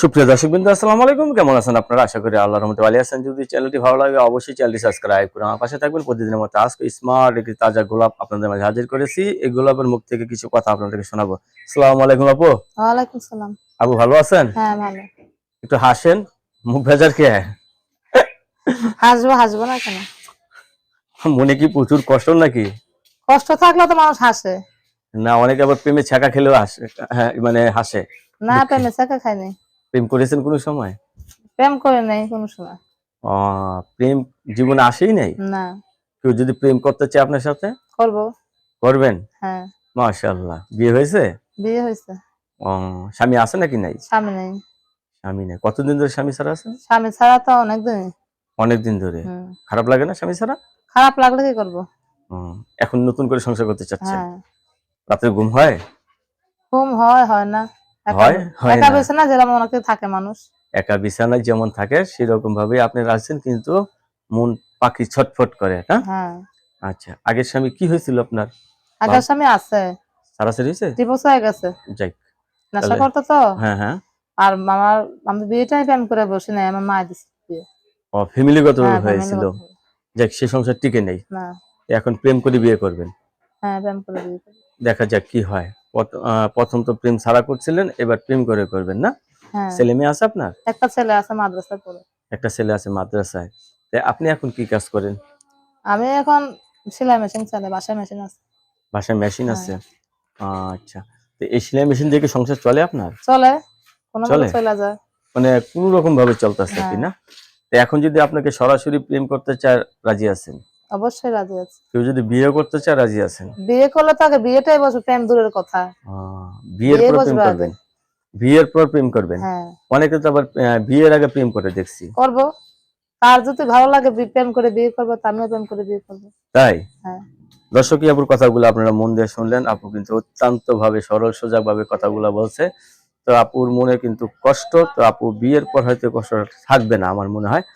সুপ্রিয় দর্শকবৃন্দ, আসসালামু আলাইকুম। কেমন আছেন আপনারা? আশা করি আল্লাহর রহমতে ভালো আছেন। যদি চ্যানেলটি ভালো লাগে অবশ্যই চ্যানেলটি সাবস্ক্রাইব করে আমার পাশে থাকবেন। প্রতিদিনের মতো আজকে স্মার্ট একটি তাজা গোলাপ আপনাদের মাঝে হাজির করেছি। এই গোলাপের মুখ থেকে কিছু কথা আপনাদেরকে শোনাবো। আসসালামু আলাইকুম আপু। ওয়ালাইকুম সালাম। আপু ভালো আছেন? হ্যাঁ, ভালো। একটু হাসেন, মুখ ভেজার কে? হাসবো হাসবো না কেন? মনে কি প্রচুর কষ্ট নাকি? কষ্ট থাকলে তো মানুষ হাসে। না, অনেকে আবার প্রেমে ছ্যাঁকা খেলেও হাসে। হ্যাঁ, মানে হাসে। না, দুঃখে। প্রেমে চাকা খাইনি। প্রেম করেছেন কোনো সময়? প্রেম করে নাই কোনো সময়। প্রেম জীবনে আসেই নাই? না, কেউ যদি প্রেম করতে চায় আপনার সাথে, করবো। করবেন? হ্যাঁ, মাশাআল্লাহ। বিয়ে হয়েছে? বিয়ে হয়েছে। ও, স্বামী আছে নাকি নাই? স্বামী নেই। স্বামী নেই। কতদিন ধরে স্বামী ছাড়া আছেন? স্বামী ছাড়া তো অনেকদিন। অনেকদিন ধরে। খারাপ লাগে না স্বামী ছাড়া? খারাপ লাগলে কি করবো? এখন নতুন করে সংসার করতে চাচ্ছেন। হ্যাঁ, রাতে ঘুম হয়? ঘুম হয় হয় না। হয় একা না। বেছে না যেরকম অনেকে থাকে মানুষ। একা বিছানায় যেমন থাকে সেরকম ভাবে আপনি আছেন, কিন্তু মন পাখি ছটফট করে, না? হ্যাঁ, আচ্ছা, আগের স্বামী কি হয়েছিল আপনার? আগের স্বামী আছে। ছাড়াছাড়ি হয়েছে? ডিভোর্স হয়ে গেছে। যাই। নেশা তাহলে করতো তো। হ্যাঁ, হ্যাঁ। আর আমি বিয়েটাই প্রেম করে বসি নাই, আমার মা দিচ্ছে বিয়ে। ফ্যামিলিগত হ্যাঁ, হয়েছিল। ফ্যামিলিগত। যাক, সে সংসার টিকে নেই। না, এখন প্রেম করে বিয়ে করবেন। হ্যাঁ, প্রেম করে বিয়ে করি। দেখা যাক কি হয়। প্রথম তো প্রেম ছাড়া করছিলেন, এবার প্রেম করে করবেন, না? হ্যাঁ, ছেলে মেয়ে আছে আপনার? একটা ছেলে আছে মাদ্রাসায় পড়ে। একটা ছেলে আছে মাদ্রাসায়। তা আপনি এখন কি কাজ করেন? আমি এখন সেলাই মেশিন চালাই, বাসায় মেশিন আছে। বাসায় মেশিন হ্যাঁ, আছে? আচ্ছা। তো এই সেলাই মেশিন দিয়ে কি সংসার চলে আপনার? চলে, কোনোভাবে চলে? চলে যায়। মানে কোন রকম ভাবে চলতেছে আর কি, হ্যাঁ, না? তো এখন যদি আপনাকে সরাসরি প্রেম করতে চায়, রাজি আছেন? অবশ্যই রাজি আছে। কেউ যদি বিয়ে করতে চায়, রাজি আছেন? বিয়ে করলে তো আগে বিয়েটাই বসবে, প্রেম দূরের কথা। বিয়ের বিয়ে পর প্রেম বসবে আগে। করবেন? বিয়ের পর প্রেম করবেন? হ্যাঁ, অনেকে তো আবার বিয়ের আগে প্রেম করে দেখছি। করবো। তার যদি ভালো লাগে প্রেম করে বিয়ে করবো, তা আমিও প্রেম করে বিয়ে করবো। তাই? হ্যাঁ, দর্শক, আপুর কথাগুলো আপনারা মন দিয়ে শুনলেন। আপু কিন্তু অত্যন্ত ভাবে সরল সোজা ভাবে কথাগুলো বলছে। তো আপুর মনে কিন্তু কষ্ট। তো আপু বিয়ের পর হয়তো কষ্ট থাকবে না আমার মনে হয়।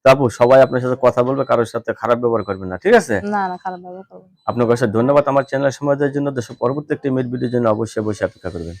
তো আপু, সবাই আপনার সাথে কথা বলবে, কারোর সাথে খারাপ ব্যবহার করবেন না, ঠিক আছে? না না, খারাপ ভাবে করবো না। আপনাকে অসংখ্য ধন্যবাদ আমার চ্যানেল সময় দেওয়ার জন্য। দর্শক, পরবর্তী একটি মেড ভিডিওর জন্য অবশ্যই অপেক্ষা করবেন।